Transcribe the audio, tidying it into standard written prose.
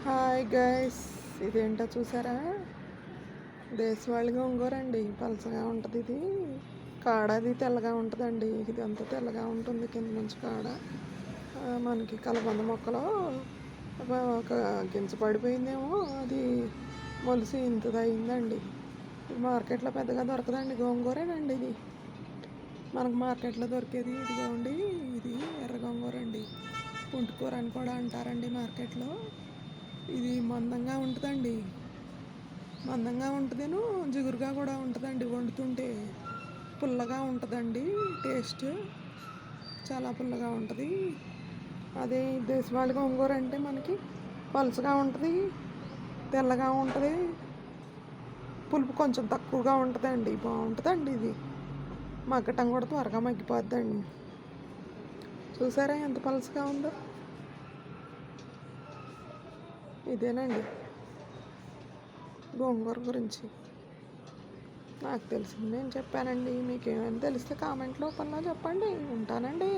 Hi guys, ఇదేంటో చూసారా? దేశవాళీ గోంగూర అండి. పలసగా ఉంటుంది ఇది. కాడ అది తెల్లగా ఉంటుందండి. ఇది అంతా తెల్లగా ఉంటుంది కింద నుంచి కాడ. మనకి కలబంద మొక్కలో ఒక గింజ పడిపోయిందేమో, అది మొలిసి ఇంతది అయిందండి. మార్కెట్లో పెద్దగా దొరకదండి. గోంగూరేనండి ఇది. మనకు మార్కెట్లో దొరికేది ఇదిగోండి. ఇది ఎర్ర గోంగూర అండి. పుంటికూర అని కూడా అంటారండి మార్కెట్లో. ఇది మందంగా ఉంటుందండి. మందంగా ఉంటుందేను, జిగురుగా కూడా ఉంటుందండి. వండుతుంటే పుల్లగా ఉంటుందండి. టేస్ట్ చాలా పుల్లగా ఉంటుంది. అదే దేశవాళీ గోంగూర అంటే మనకి పలుచగా ఉంటుంది, తెల్లగా ఉంటుంది, పులుపు కొంచెం తక్కువగా ఉంటుందండి. బాగుంటుందండి ఇది. మగ్గటం కూడా త్వరగా మగ్గిపోద్దండి. చూసారా ఎంత పలుచగా ఉందో? ఇదేనండి గోంగూర గురించి నాకు తెలిసింది నేను చెప్పానండి. మీకు ఏమైనా తెలిస్తే కామెంట్ రూపంలో చెప్పండి. ఉంటానండి.